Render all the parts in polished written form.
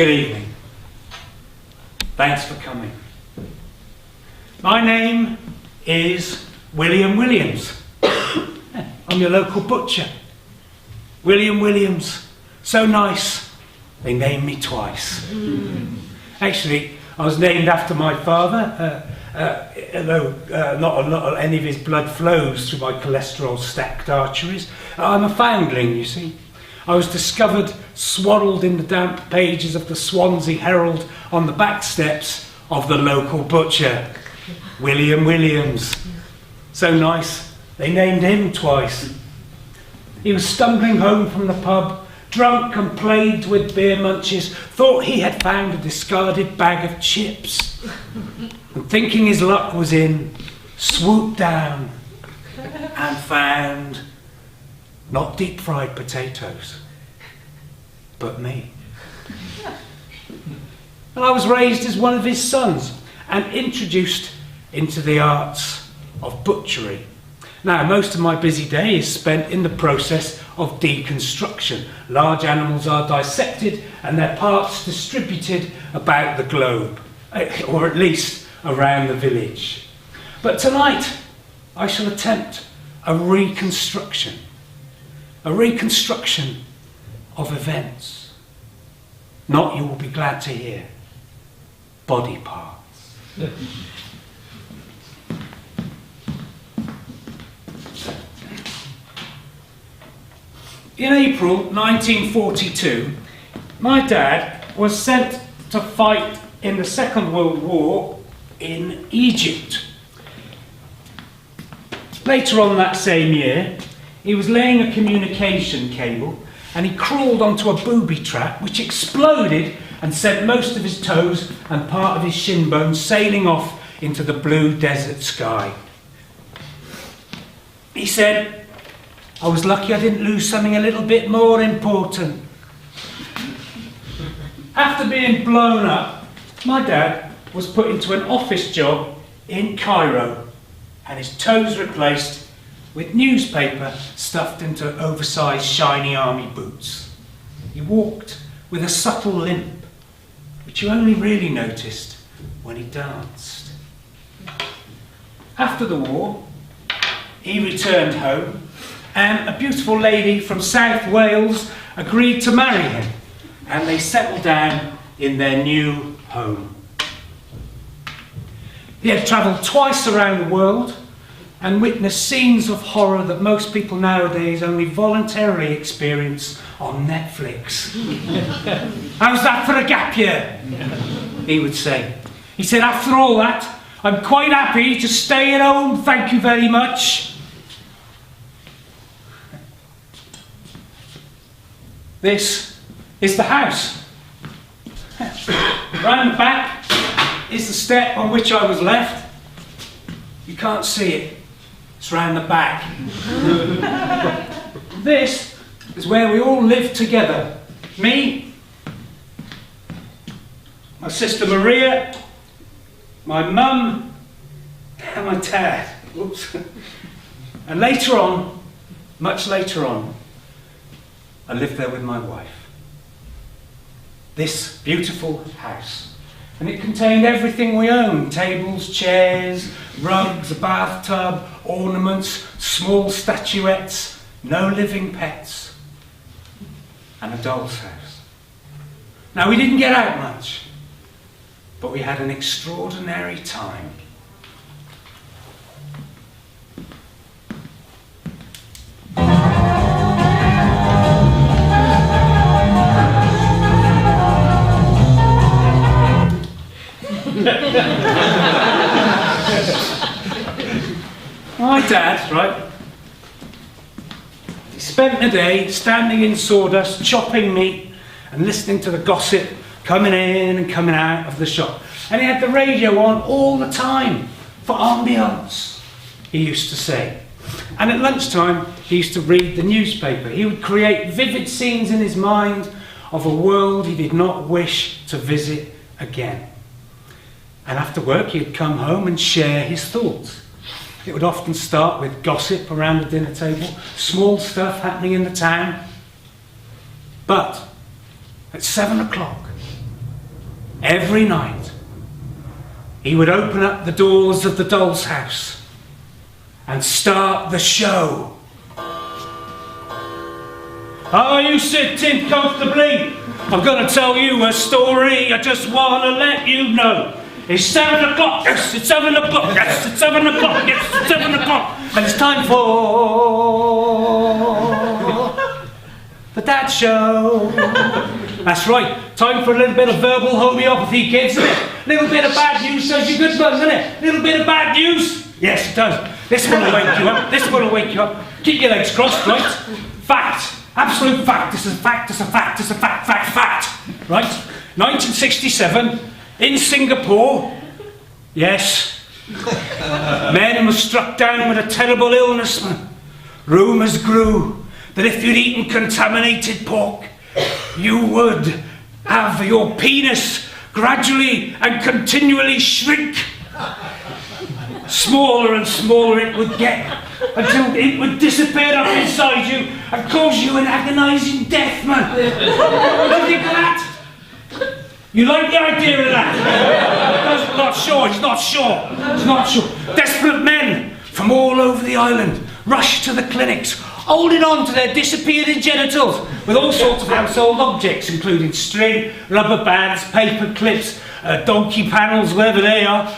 Good evening. Thanks for coming. My name is William Williams. I'm your local butcher. William Williams. So nice, they named me twice. Actually, I was named after my father, although not any of his blood flows through my cholesterol-stacked arteries. I'm a foundling, you see. I was discovered swaddled in the damp pages of the Swansea Herald on the back steps of the local butcher, William Williams. So nice, they named him twice. He was stumbling home from the pub, drunk and plagued with beer munches, thought he had found a discarded bag of chips, and thinking his luck was in, swooped down and found not deep-fried potatoes, but me. And I was raised as one of his sons and introduced into the arts of butchery. Now, most of my busy day is spent in the process of deconstruction. Large animals are dissected and their parts distributed about the globe, or at least around the village. But tonight, I shall attempt a reconstruction of events. Not, you will be glad to hear, body parts. In April 1942, my dad was sent to fight in the Second World War in Egypt. Later on that same year, he was laying a communication cable and he crawled onto a booby trap which exploded and sent most of his toes and part of his shin bone sailing off into the blue desert sky. He said, "I was lucky I didn't lose something a little bit more important." After being blown up, my dad was put into an office job in Cairo and his toes replaced with newspaper stuffed into oversized shiny army boots. He walked with a subtle limp, which you only really noticed when he danced. After the war, he returned home and a beautiful lady from South Wales agreed to marry him, and they settled down in their new home. He had travelled twice around the world and witnessed scenes of horror that most people nowadays only voluntarily experience on Netflix. "How's that for a gap year?" he would say. He said, "After all that, I'm quite happy to stay at home, thank you very much." This is the house. Round the back is the step on which I was left. You can't see it. It's round the back. This is where we all lived together. Me, my sister Maria, my mum, and my dad. Oops. And later on, much later on, I lived there with my wife. This beautiful house. And it contained everything we owned: tables, chairs, rugs, a bathtub, ornaments, small statuettes, no living pets, and a doll's house. Now, we didn't get out much, but we had an extraordinary time. My dad, right, he spent the day standing in sawdust, chopping meat and listening to the gossip coming in and coming out of the shop. And he had the radio on all the time for ambience, he used to say. And at lunchtime, he used to read the newspaper. He would create vivid scenes in his mind of a world he did not wish to visit again. And after work, he'd come home and share his thoughts. It would often start with gossip around the dinner table, small stuff happening in the town. But at 7 o'clock, every night, he would open up the doors of the doll's house and start the show. Are you sitting comfortably? I'm going to tell you a story. I just want to let you know. It's 7 o'clock. Yes, it's 7 o'clock. Yes, it's 7 o'clock. Yes, it's 7 o'clock. And it's time for the Dad Show. That's right. Time for a little bit of verbal homeopathy, kids, isn't it? A little bit of bad news does you good, isn't it? A little bit of bad news. Yes, it does. This one will wake you up. This one will wake you up. Keep your legs crossed, right? Fact. Absolute fact. This is a fact. This is a fact. This is a fact. Fact. Right? 1967 in Singapore. Yes. Men were struck down with a terrible illness. Rumours grew that if you'd eaten contaminated pork, you would have your penis gradually and continually shrink. Smaller and smaller it would get until it would disappear up inside you and cause you an agonising death, man. What do you think of that? You like the idea of that? He's not sure, he's not sure. He's not sure. Desperate men from all over the island rushed to the clinics, holding on to their disappearing genitals with all sorts of household objects, including string, rubber bands, paper clips, donkey panels, wherever they are.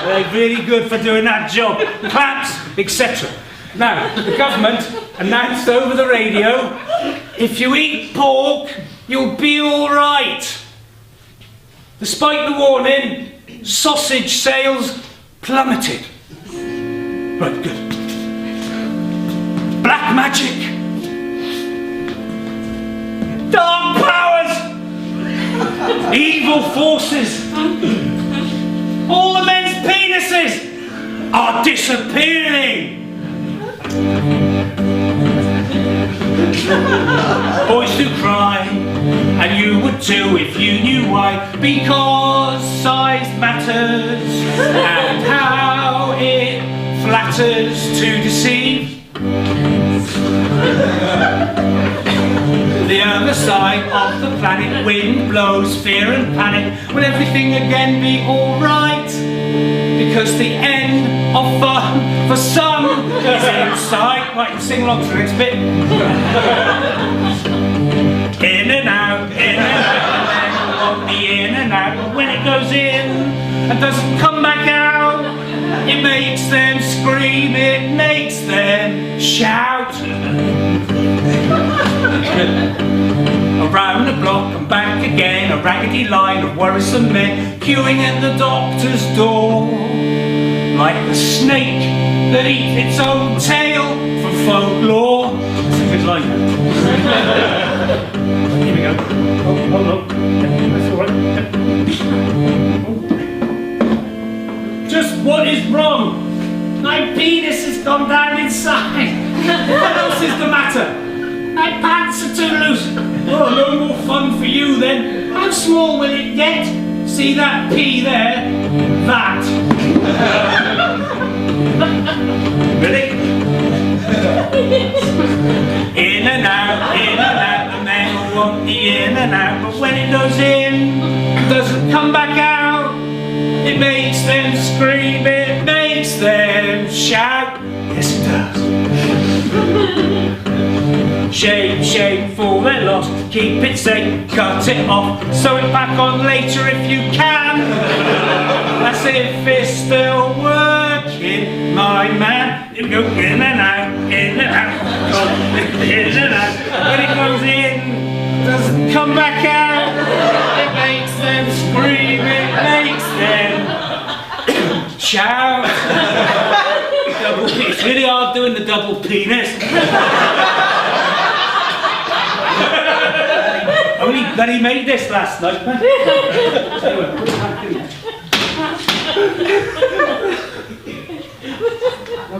They're really good for doing that job. Clamps, etc. Now, the government announced over the radio, if you eat pork, you'll be all right. Despite the warning, sausage sales plummeted. Right, good. Black magic. Dark powers. Evil forces. All the men's penises are disappearing. Boys do cry, and you would too if you knew why. Because size matters, and how it flatters to deceive. The other side of the planet, wind blows fear and panic. Will everything again be alright? Because the end of fun for some is in sight. Right, sing along to the next bit. In and out, in and out, on the in and out. But when it goes in and doesn't come back out, it makes them scream, it makes them shout. Around the block and back again, a raggedy line of worrisome men queuing at the doctor's door, like the snake that eats its own tail for folklore. That's a good line. Here we go. Oh, hold on. That's all right. Just what is wrong? My penis has gone down inside. What else is the matter? My pants are too loose. Oh, no more fun for you then. How small will it get? See that P there? That. Really? In and out, the men will want the in and out. But when it goes in, it doesn't come back out. It makes them scream, it makes them shout. Yes, it does. Shame, shame for their loss. Keep it safe, cut it off. Sew it back on later if you can. As if it's still working, my man. You go in and out, in and out, in and out. When it goes in, doesn't come back out. It makes them scream, it makes them shout. Double P. It's really hard doing the double penis. Only that he made this last night, man.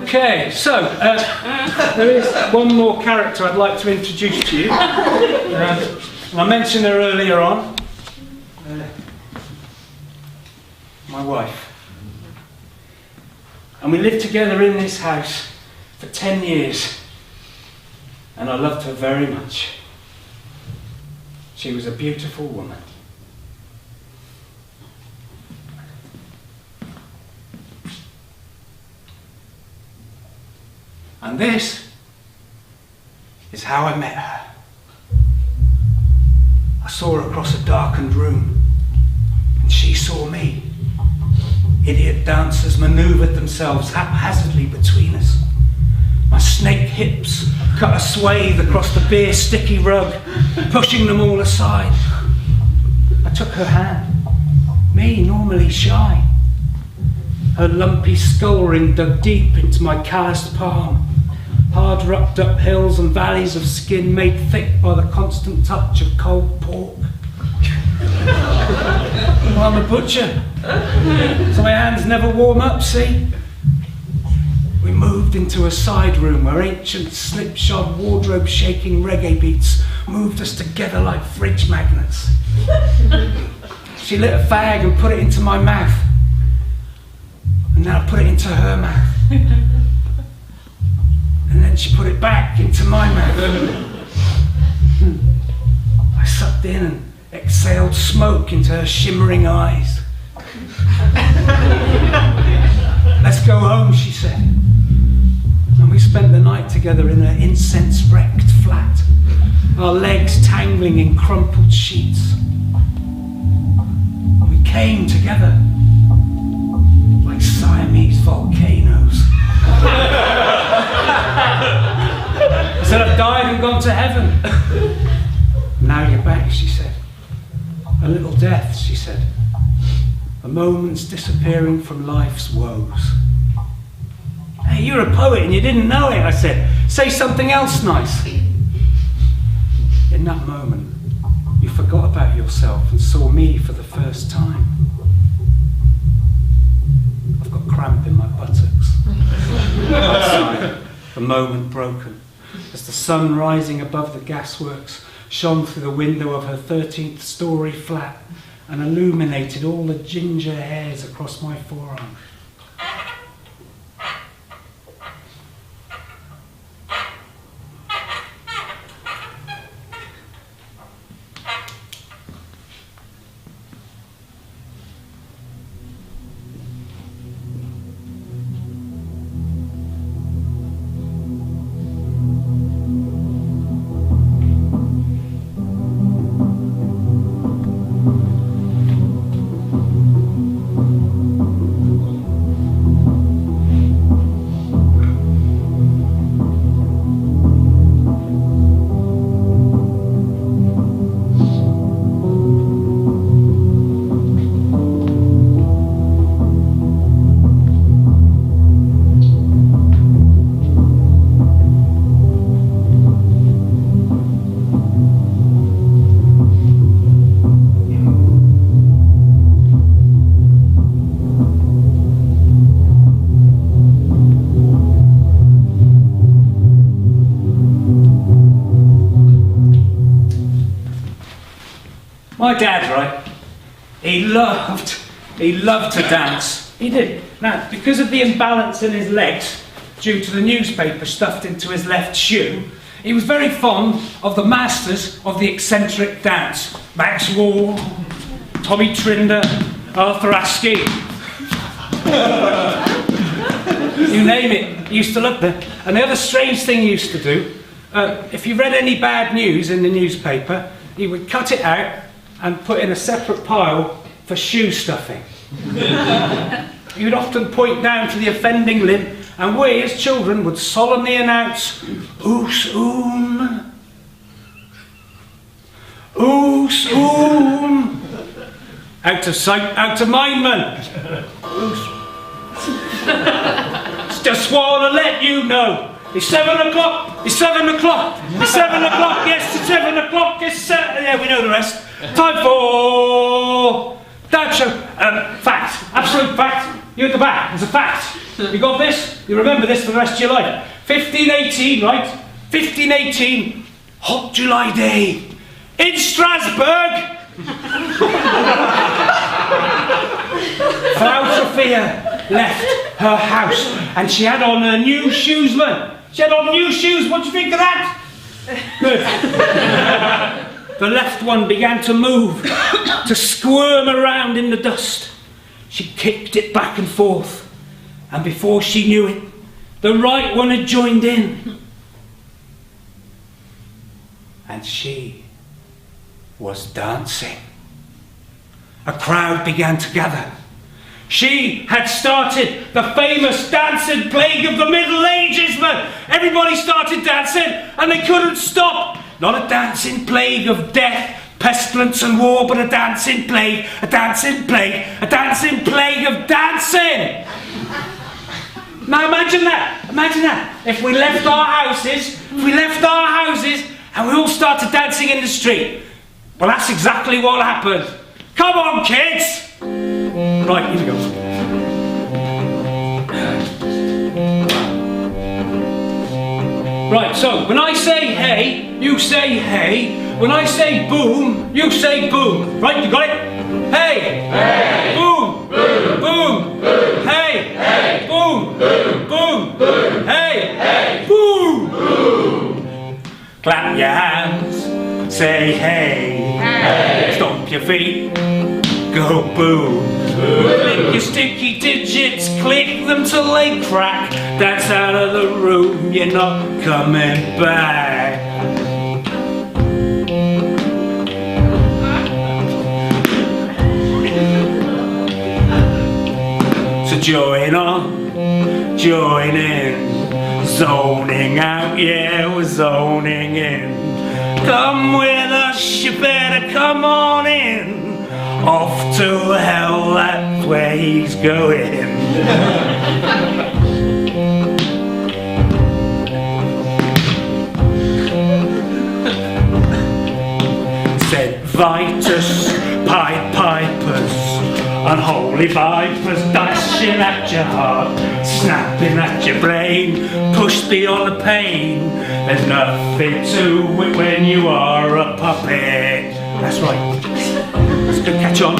Okay, so there is one more character I'd like to introduce to you. I mentioned her earlier on. My wife. And we lived together in this house for 10 years. And I loved her very much. She was a beautiful woman. And this is how I met her. I saw her across a darkened room, and she saw me. Idiot dancers manoeuvred themselves haphazardly between us. My snake hips cut a swathe across the beer sticky rug, pushing them all aside. I took her hand, me normally shy. Her lumpy skull ring dug deep into my calloused palm. Hard rucked up hills and valleys of skin made thick by the constant touch of cold pork. Well, I'm a butcher, so my hands never warm up, see? We moved into a side room where ancient slipshod wardrobe-shaking reggae beats moved us together like fridge magnets. She lit a fag and put it into my mouth, and then I put it into her mouth. And then she put it back into my mouth. I sucked in and exhaled smoke into her shimmering eyes. Let's go home, she said. And we spent the night together in her incense-wrecked flat, our legs tangling in crumpled sheets. And we came together like Siamese volcanoes. I said, I've died and gone to heaven. Now you're back, she said. A little death, she said. A moment's disappearing from life's woes. Hey, you're a poet and you didn't know it, I said. Say something else nice. In that moment, you forgot about yourself and saw me for the first time. I've got cramp in my buttocks. Outside, the moment broken, as the sun rising above the gasworks shone through the window of her 13th story flat and illuminated all the ginger hairs across my forearm. My dad, right, he loved to dance. He did. Now, because of the imbalance in his legs, due to the newspaper stuffed into his left shoe, he was very fond of the masters of the eccentric dance. Max Wall, Tommy Trinder, Arthur Askey. You name it, he used to look there. And the other strange thing he used to do, if you read any bad news in the newspaper, he would cut it out and put in a separate pile for shoe stuffing. He would often point down to the offending limb, and we as children would solemnly announce, "Oos oom, oos oom." Out of sight, out of mind, man. Just want to let you know. It's 7 o'clock, it's 7 o'clock, it's 7 o'clock, yes, it's 7 o'clock, it's 7, yeah, we know the rest. Time for Dad Show. Fact, absolute fact. You at the back, it's a fact. You got this? You remember this for the rest of your life. 1518, right? 1518, hot July day in Strasbourg. Frau Sophia left her house and she had on her new shoes, man. She had on new shoes, what do you think of that? Good. The left one began to move, to squirm around in the dust. She kicked it back and forth, and before she knew it, The right one had joined in. And she was dancing. A crowd began to gather. She had started the famous dancing plague of the Middle Ages, man. Everybody started dancing and they couldn't stop. Not a dancing plague of death, pestilence and war, but a dancing plague, a dancing plague, a dancing plague of dancing. Now imagine that, if we left our houses, and we all started dancing in the street. Well, that's exactly what happened. Come on, kids! Right, here we go. Right, so when I say hey, you say hey. When I say boom, you say boom. Right, you got it? Hey! Hey! Boom! Boom! Boom! Boom! Hey! Hey! Boom! Boom! Boom! Boom! Hey! Hey! Boom! Boom! Clap your hands, say hey. Hey! Stomp your feet, go boom. Click your sticky digits, click them till they crack. That's out of the room, you're not coming back. So join on, join in, zoning out, yeah, we're zoning in. Come with us, you better come on in. Off to hell, that's where he's going. Said Vitus, Pied Pipers, unholy vipers dashing at your heart, snapping at your brain, pushed beyond the pain. There's nothing to it when you are a puppet. That's right. That's good, catch on.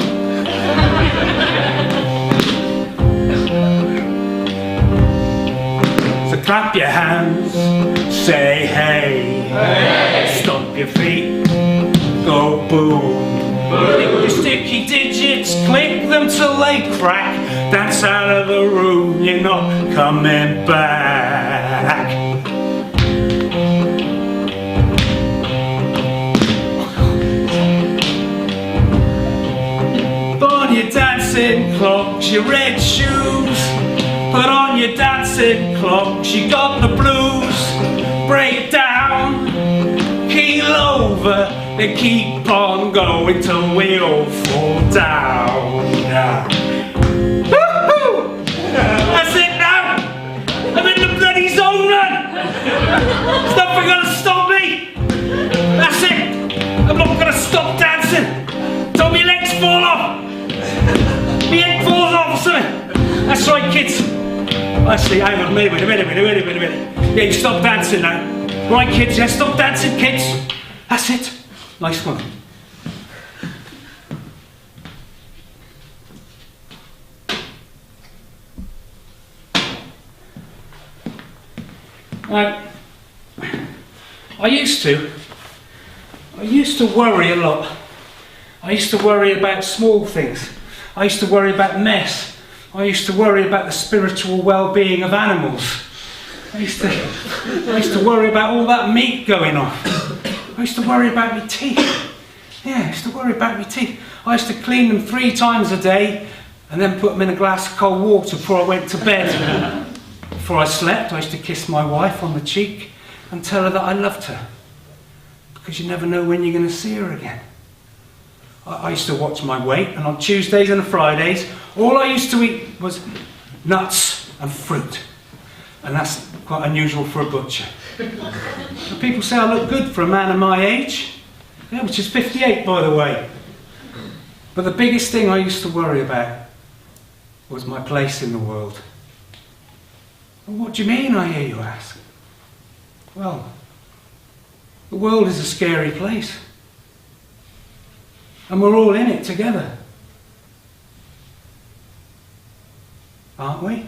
So clap your hands, say hey, hey. Stomp your feet, go boom. Click your sticky digits, click them till they crack. That's out of the room, you're not coming back. Put on your dancing clogs, your red shoes. Put on your dancing clogs, you got the blues. Break down, keel over, they keep on going till we all fall down. Woohoo! That's it now! I'm in the bloody zone, man! There's nothing gonna stop me! That's it! I'm not gonna stop dancing! Till my legs fall off! My head falls off or something! That's right, kids! Actually, hang on, wait a minute. Yeah, you stop dancing now. Right, kids, yeah, stop dancing, kids! That's it! Nice one. Now, I used to worry a lot. I used to worry about small things. I used to worry about mess. I used to worry about the spiritual well-being of animals. I used to worry about all that meat going on. I used to worry about my teeth. Yeah, I used to worry about my teeth. I used to clean them 3 times a day and then put them in a glass of cold water before I went to bed. Before I slept, I used to kiss my wife on the cheek and tell her that I loved her. Because you never know when you're going to see her again. I used to watch my weight, and on Tuesdays and Fridays, all I used to eat was nuts and fruit. And that's quite unusual for a butcher. And people say I look good for a man of my age, yeah, which is 58, by the way. But the biggest thing I used to worry about was my place in the world. Well, what do you mean, I hear you ask? Well, the world is a scary place. And we're all in it together. Aren't we?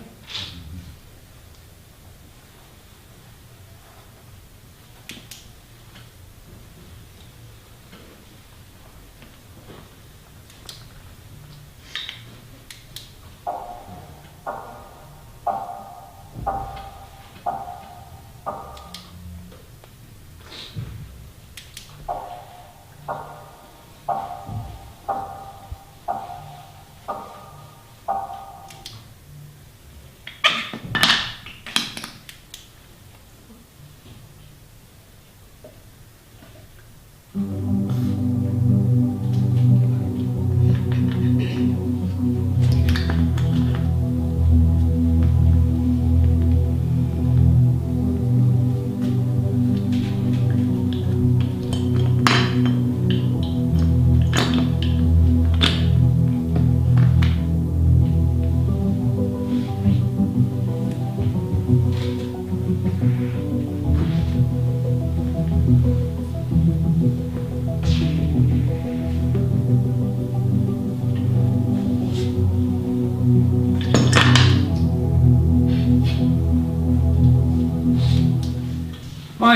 My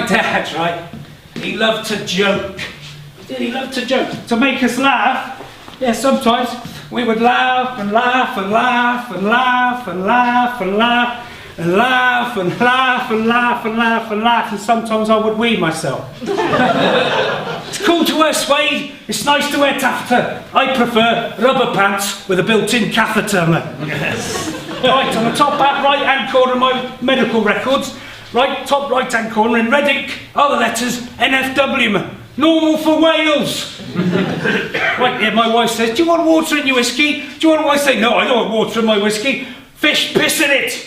dad, right, he loved to joke. He loved to joke, to make us laugh. Yeah, sometimes we would laugh and laugh and laugh and laugh and laugh and laugh and laugh and laugh and laugh and laugh and laugh, and sometimes I would wee myself. It's cool to wear suede, it's nice to wear taffeta. I prefer rubber pants with a built-in catheter. Right, on the top right-hand corner of my medical records, right, top right-hand corner in red ink, are the letters NFW, man. Normal for Wales. Right, yeah, my wife says, do you want water in your whiskey? Do you want I say, no, I don't want water in my whiskey. Fish piss in it.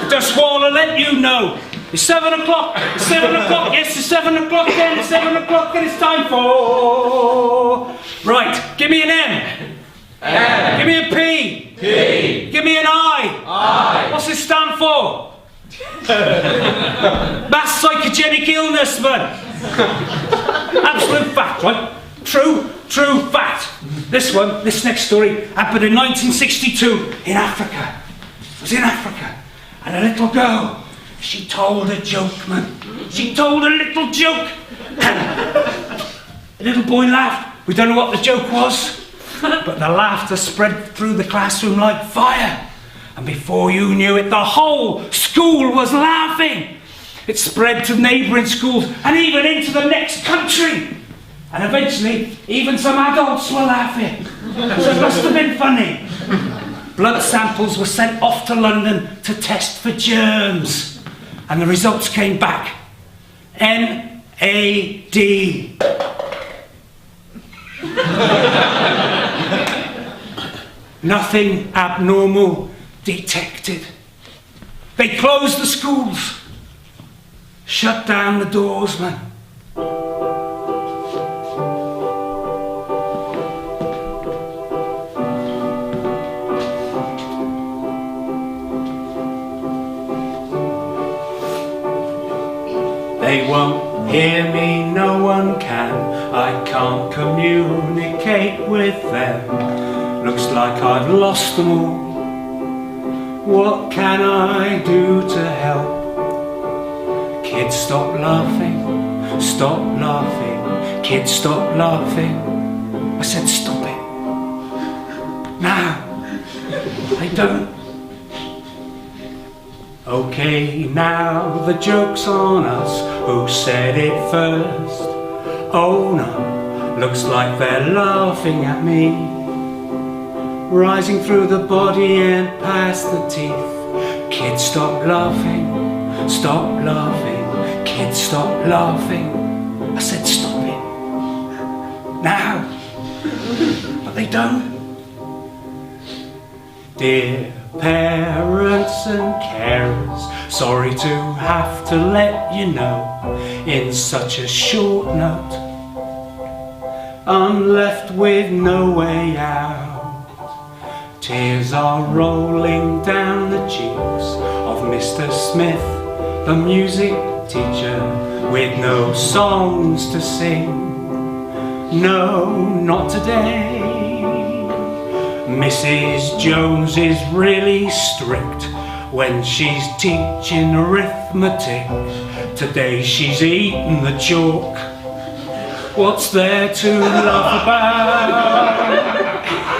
Just want to let you know. It's 7 o'clock. It's 7 o'clock. Yes, it's 7 o'clock then. It's 7 o'clock and it's time for... Right, give me an M. M. Give me a P. P. Give me an I. I. What's it stand for? Mass psychogenic illness, man. Absolute fact, right? True fact. This next story happened in 1962 in Africa. It was in Africa. And a little girl, she told a joke, man. She told a little joke. And the little boy laughed. We don't know what the joke was, but the laughter spread through the classroom like fire. And before you knew it, the whole school was laughing. It spread to neighbouring schools and even into the next country. And eventually, even some adults were laughing. So it must have been funny. Blood samples were sent off to London to test for germs. And the results came back. NAD. Nothing abnormal detected. They closed the schools, shut down the doors, man. They won't hear me, no one can. I can't communicate with them. Looks like I've lost them all. What can I do to help? Kids, stop laughing, stop laughing. Kids, stop laughing. I said stop it. Now, they don't. Okay, now the joke's on us. Who said it first? Oh no, looks like they're laughing at me. Rising through the body and past the teeth. Kids, stop laughing, stop laughing. Kids, stop laughing. I said stop it. Now. But they don't. Dear parents and carers, sorry to have to let you know, in such a short note, I'm left with no way out. Tears are rolling down the cheeks of Mr. Smith, the music teacher, with no songs to sing. No, not today. Mrs. Jones is really strict when she's teaching arithmetic. Today she's eaten the chalk. What's there to laugh about?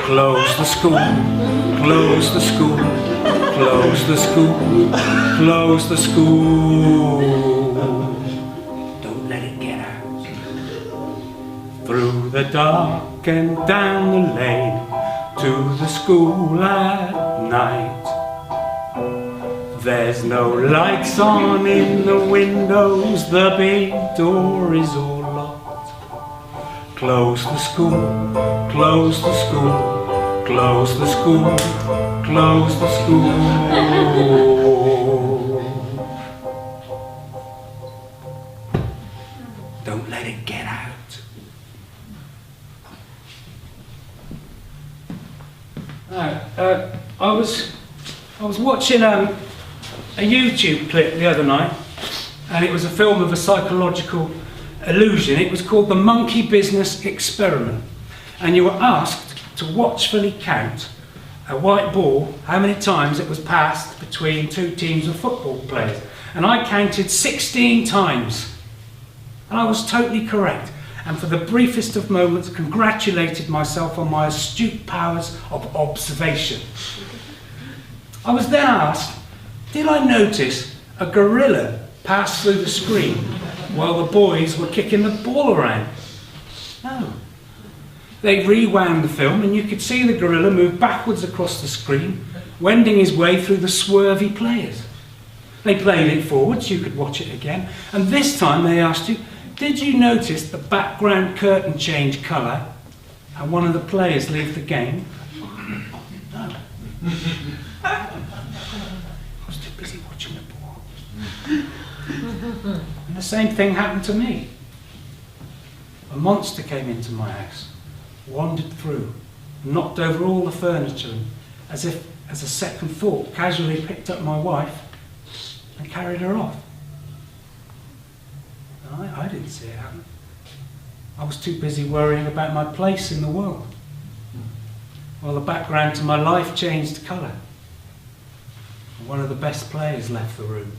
Close the school, close the school, close the school, close the school. Don't let it get out. Through the dark and down the lane to the school at night. There's no lights on in the windows, the big door is all locked. Close the school, close the school, close the school, close the school. Don't let it get out. I was watching a YouTube clip the other night, and it was a film of a psychological illusion. It was called The Monkey Business Experiment, and you were asked to watchfully count a white ball, how many times it was passed between two teams of football players. And I counted 16 times, and I was totally correct, and for the briefest of moments congratulated myself on my astute powers of observation. I was then asked, did I notice a gorilla pass through the screen while the boys were kicking the ball around? No. They rewound the film and you could see the gorilla move backwards across the screen, wending his way through the swervy players. They played it forwards, you could watch it again, and this time they asked you, did you notice the background curtain change colour and one of the players leave the game? No. I was too busy watching the ball. And the same thing happened to me. A monster came into my house, wandered through, knocked over all the furniture, and as if as a second thought, casually picked up my wife and carried her off. I didn't see it happen. I was too busy worrying about my place in the world, while the background to my life changed colour. And one of the best players left the room.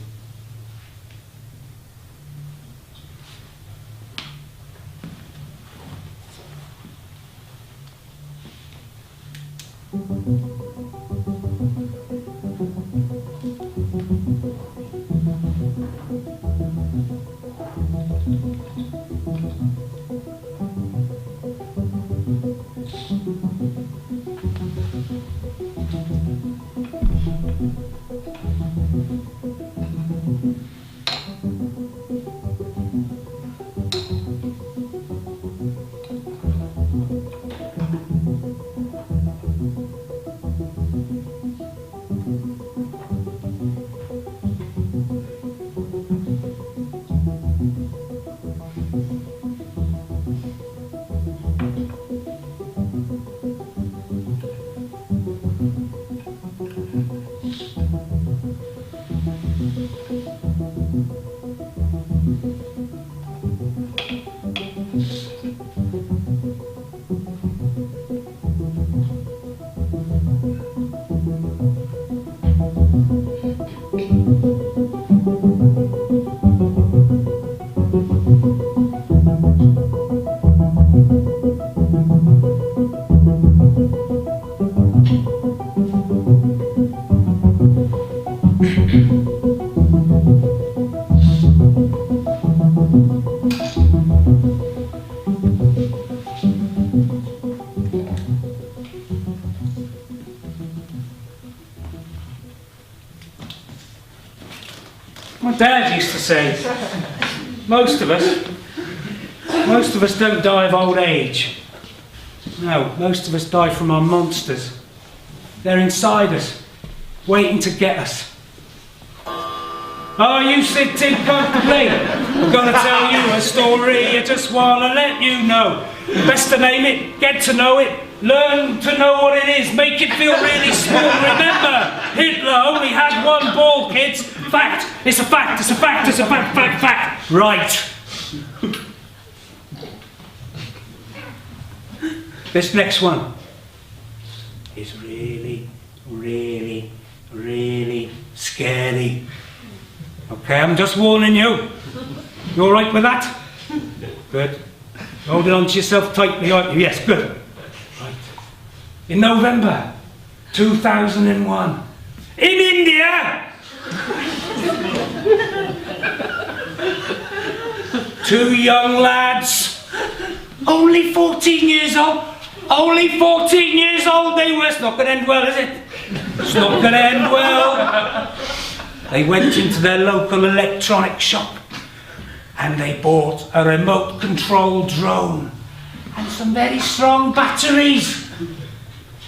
My dad used to say, most of us don't die of old age. No, most of us die from our monsters. They're inside us, waiting to get us. Oh, you sitting comfortably? I'm going to tell you a story, I just want to let you know. Best to name it, get to know it, learn to know what it is, make it feel really small. Remember, Hitler only had one ball, kids. Fact, it's a fact, it's a fact, it's a fact, fact, fact. Right. This next one is really, really, really scary. Okay, I'm just warning you. You all right with that? Good. Holding on to yourself tightly, aren't you? Yes, good. Right. In November 2001, in India, two young lads, only 14 years old, they were. It's not going to end well, is it? It's not going to end well. They went into their local electronic shop and they bought a remote control drone and some very strong batteries.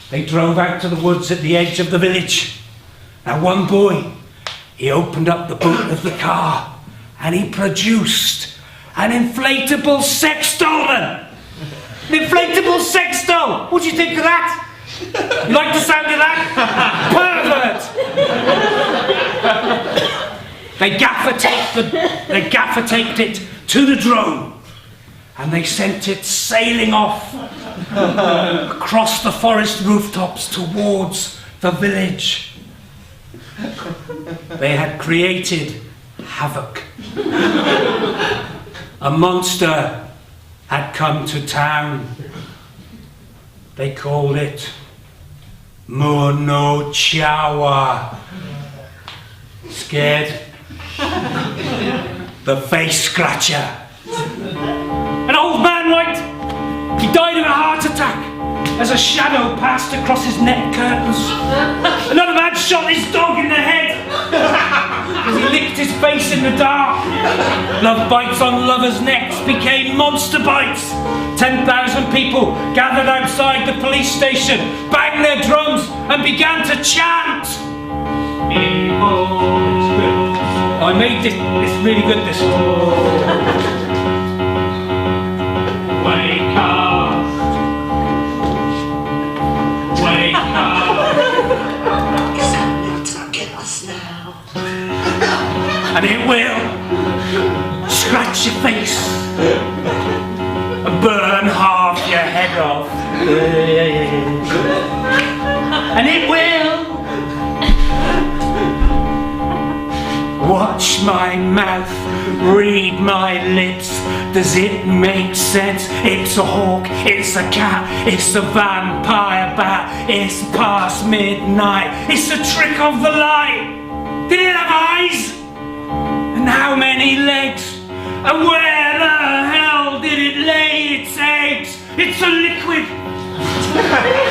They drove out to the woods at the edge of the village. Now one boy, he opened up the boot of the car and he produced an inflatable sex doll. An inflatable sex doll! What do you think of that? You like the sound of that? Pervert! They gaffer taped it to the drone, and they sent it sailing off across the forest rooftops towards the village. They had created havoc. A monster had come to town. They called it Mono Chawa. Scared? The face scratcher. An old man, right? He died of a heart attack as a shadow passed across his neck curtains. Another man shot his dog in the head as he licked his face in the dark. Love bites on lovers' necks became monster bites. 10,000 people gathered outside the police station, banged their drums and began to chant. I made this, it's really good, this. Wake up. Wake up. Is that meant to get us now? And it will scratch your face and burn half your head off. And it will watch my mouth, read my lips. Does it make sense? It's a hawk, it's a cat, it's a vampire bat, it's past midnight, it's a trick of the light. Did it have eyes? And how many legs? And where the hell did it lay its eggs? It's a liquid.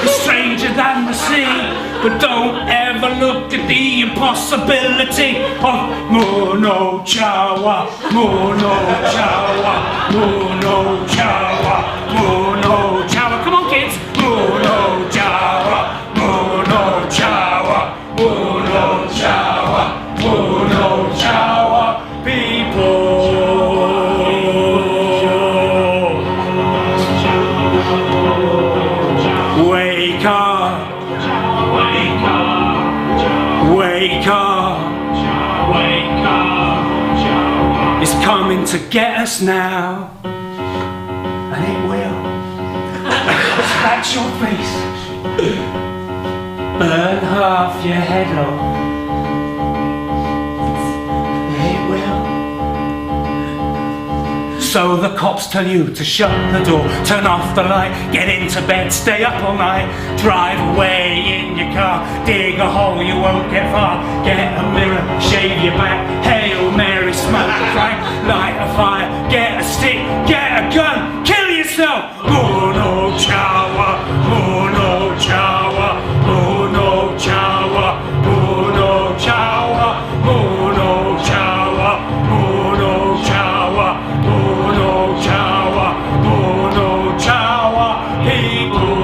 It's stranger than the sea, but don't ever look at the impossibility of Mono Chawa, Mono Chawa, Mono Chawa, Mono Chawa. Come on, kids. Mono Chawa, Mono Chawa, Mono Chawa, Mono Chawa. People. Wake up, wake up, wake up, wake up. It's coming to get us now, and it will scratch your face, burn half your head off. It will. So the cops tell you to shut the door, turn off the light, get into bed, stay up all night, drive away in your car, dig a hole, you won't get far, get a mirror, shave your back, Hail Mary, smoke a crack, light a fire, get a stick, get a gun, kill yourself. Mono Chawa, Mono Chawa, Mono Chawa, Mono Chawa, Mono Chawa, Mono Chawa, Mono Chawa, Mono Chawa, people.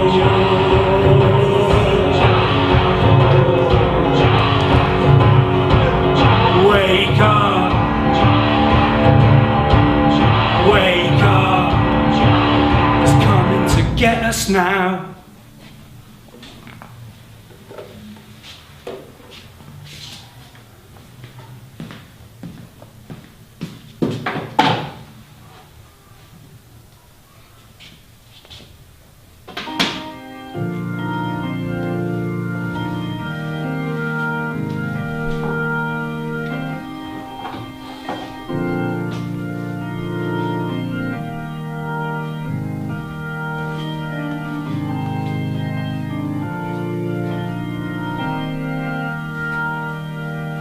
Wake up, wake up, it's coming to get us now.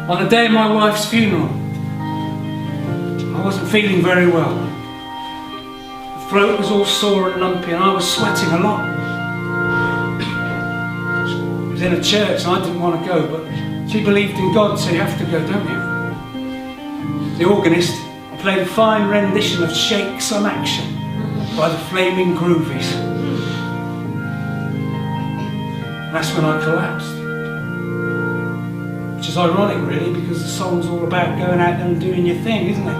On the day of my wife's funeral, I wasn't feeling very well. The throat was all sore and lumpy and I was sweating a lot. It was in a church and I didn't want to go, but she believed in God, so you have to go, don't you? The organist played a fine rendition of Shake Some Action by the Flaming Groovies. And that's when I collapsed. Which is ironic really, because the song's all about going out there and doing your thing, isn't it?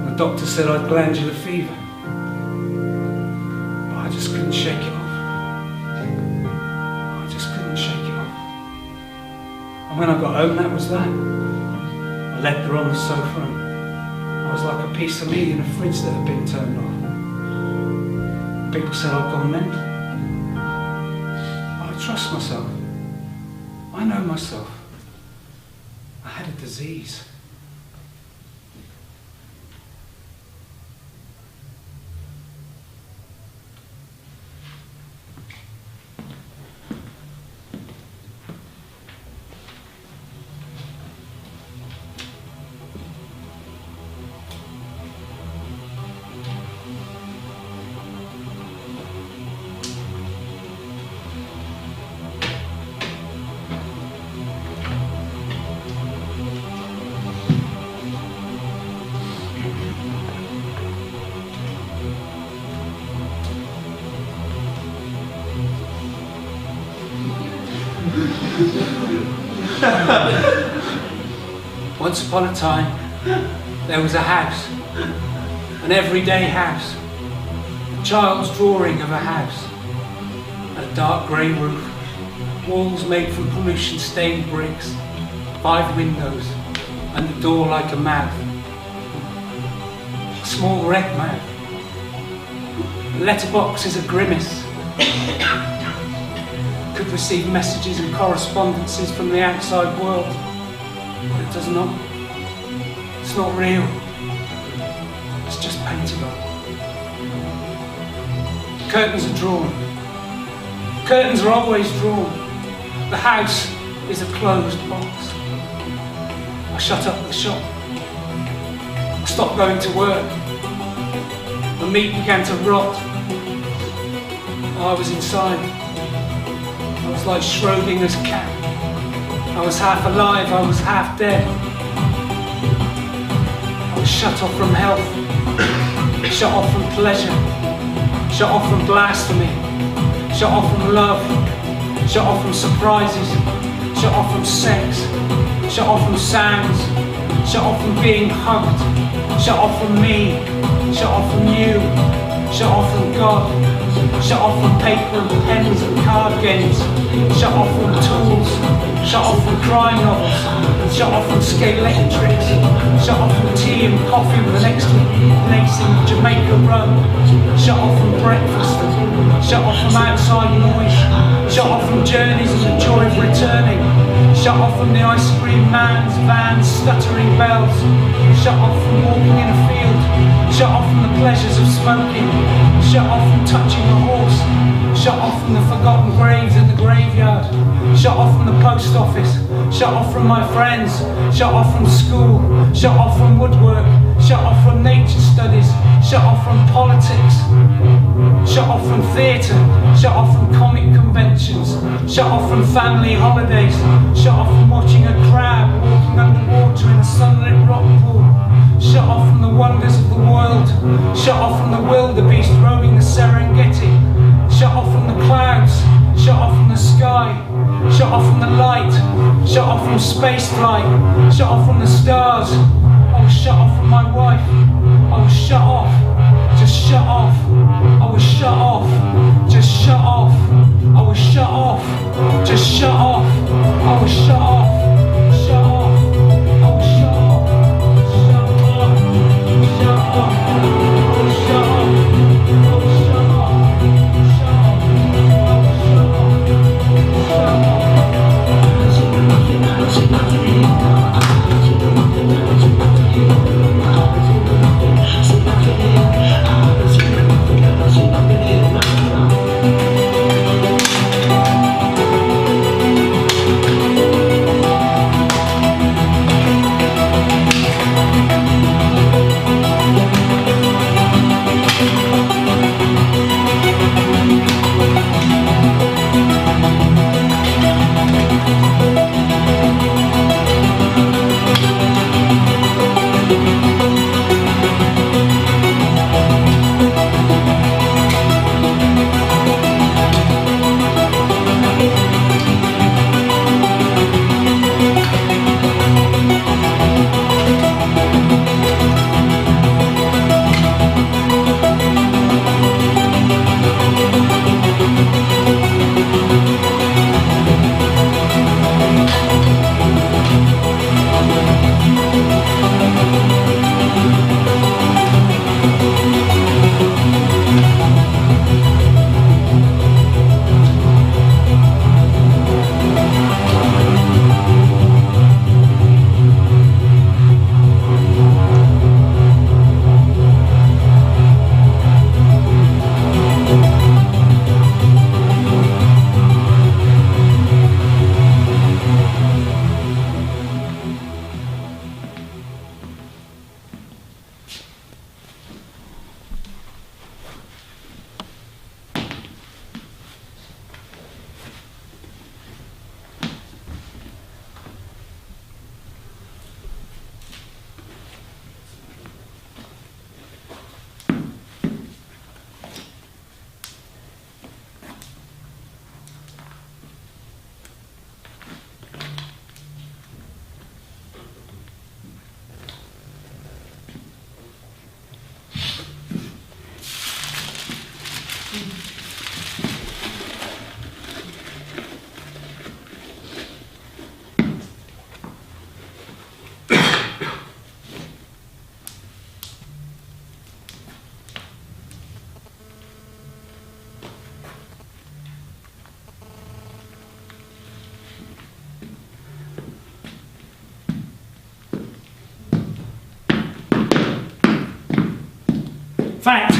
The doctor said I'd glandular fever, but I just couldn't shake it off. I just couldn't shake it off. And when I got home, that was that. I led her on the sofa and I was like a piece of meat in a fridge that had been turned off. People said I'd gone mental. I trust myself. I know myself. I had a disease. Once upon a time, there was a house, an everyday house, a child's drawing of a house, a dark grey roof, walls made from pollution-stained bricks, 5 windows, and the door like a mouth, a small red mouth. The letterbox is a grimace. Could receive messages and correspondences from the outside world, but it does not. It's not real. It's just painted on. Curtains are drawn. Curtains are always drawn. The house is a closed box. I shut up the shop. I stopped going to work. The meat began to rot. I was inside. I was like Schrodinger's cat. I was half alive, I was half dead. I was shut off from health, shut off from pleasure, shut off from blasphemy, shut off from love, shut off from surprises, shut off from sex, shut off from sounds, shut off from being hugged, shut off from me, shut off from you, shut off from God, shut off from paper and pens and card games, shut off from tools, shut off from crime novels, shut off from scalextrics, shut off from tea and coffee with an extra place in Jamaica rum, shut off from breakfast, shut off from outside noise, shut off from journeys and the joy of returning, shut off from the ice cream man's van's stuttering bells, shut off from walking in a field, shut off from the pleasures of smoking, shut off from touching a horse, shut off from the forgotten graves in the graveyard, shut off from the post office, shut off from my friends, shut off from school, shut off from woodwork, shut off from nature studies, shut off from politics, shut off from theatre, shut off from comic conventions, shut off from family holidays, shut off from watching a crab walking underwater in a sunlit rock pool, shut off from the wonders of the world, shut off from the wildebeest roaming the Serengeti, shut off from the clouds, shut off from the sky, shut off from the light, shut off from space flight, shut off from the stars. I was shut off from my wife. I was shut off. Just shut off. I was shut off. Just shut off. I was shut off. Just shut off. I was shut off. Shut off. I was shut off. Shut off. Shut off. I was shut off. I was shut off. Shut off. Shut off. fact,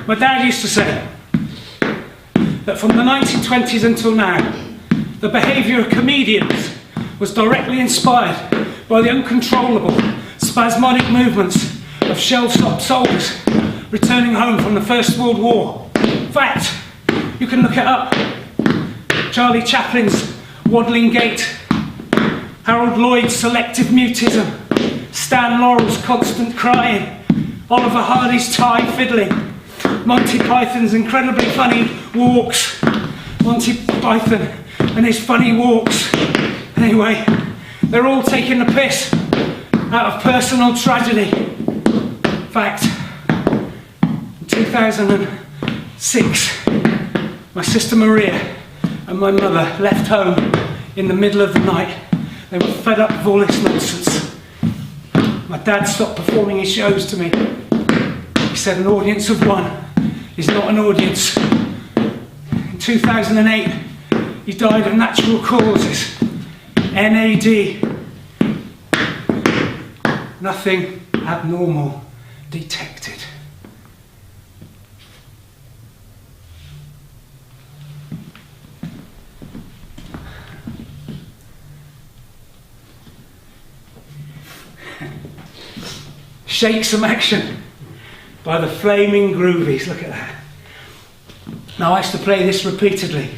my dad used to say that from the 1920s until now, the behaviour of comedians was directly inspired by the uncontrollable, spasmodic movements of shell-shocked soldiers returning home from the First World War. In fact, you can look it up. Charlie Chaplin's waddling gait, Harold Lloyd's selective mutism, Stan Laurel's constant crying, Oliver Hardy's tie fiddling, Monty Python's incredibly funny walks, Monty Python and his funny walks. Anyway, they're all taking the piss out of personal tragedy. In fact, in 2006, my sister Maria and my mother left home in the middle of the night. They were fed up with all this nonsense. My dad stopped performing his shows to me. He said an audience of one is not an audience. In 2008, he died of natural causes. NAD. Nothing abnormal detected. Shake Some Action by the Flaming Groovies. Look at that. Now, I used to play this repeatedly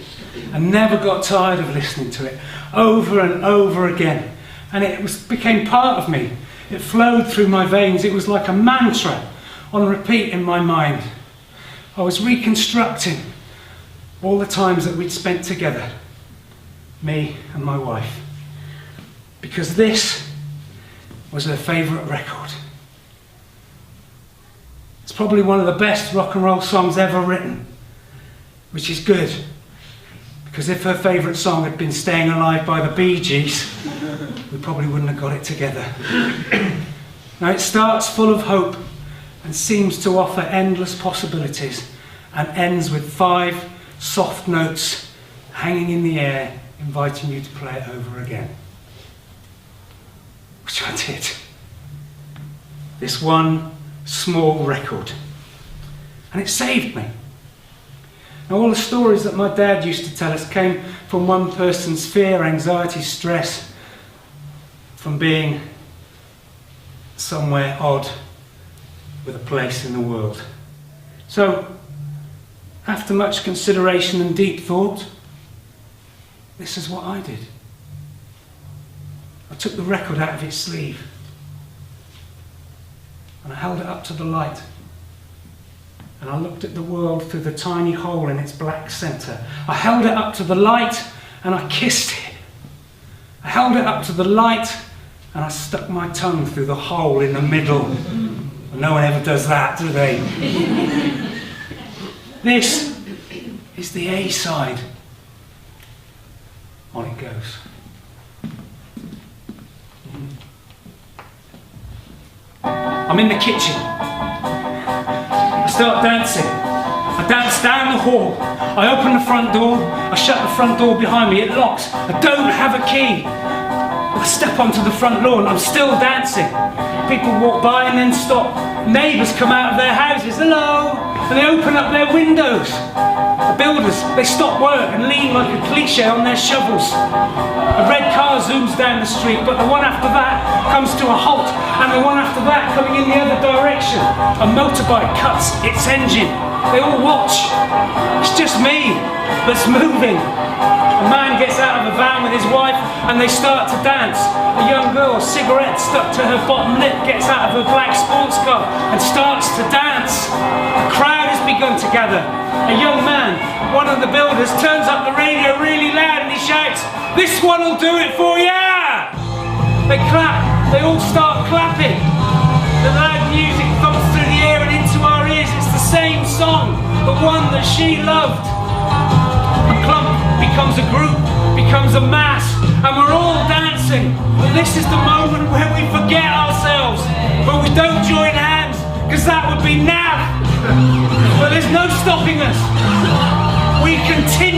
and never got tired of listening to it over and over again. And it became part of me. It flowed through my veins. It was like a mantra on repeat in my mind. I was reconstructing all the times that we'd spent together, me and my wife, because this was her favourite record. It's probably one of the best rock and roll songs ever written, which is good, because if her favourite song had been Staying Alive by the Bee Gees, we probably wouldn't have got it together. Now, it starts full of hope and seems to offer endless possibilities, and ends with 5 soft notes hanging in the air, inviting you to play it over again. Which I did. This one small record. And it saved me. Now, all the stories that my dad used to tell us came from one person's fear, anxiety, stress, from being somewhere odd with a place in the world. So, after much consideration and deep thought, this is what I did. I took the record out of its sleeve and I held it up to the light, and I looked at the world through the tiny hole in its black centre. I held it up to the light and I kissed it. I held it up to the light and I stuck my tongue through the hole in the middle. No one ever does that, do they? This is the A side. On it goes. I'm in the kitchen. I start dancing. I dance down the hall. I open the front door. I shut the front door behind me. It locks. I don't have a key. I step onto the front lawn. I'm still dancing. People walk by and then stop. Neighbours come out of their houses. Hello. And they open up their windows. The builders, they stop work and lean like a cliche on their shovels. A red car zooms down the street, but the one after that comes to a halt, and the one after that coming in the other direction. A motorbike cuts its engine. They all watch. It's just me that's moving. A man gets out of a van with his wife and they start to dance. A young girl, a cigarette stuck to her bottom lip, gets out of her black sports car and starts to dance. A crowd has begun to gather. A young man, one of the builders, turns up the radio really loud and he shouts, "This one will do it for ya!" They clap, they all start clapping. The loud music thumps through the air and into our ears. It's the same song, the one that she loved. A clump becomes a group, becomes a mass, and we're all dancing. But this is the moment where we forget ourselves, but we don't join hands, because that would be naff. But there's no stopping us. We continue.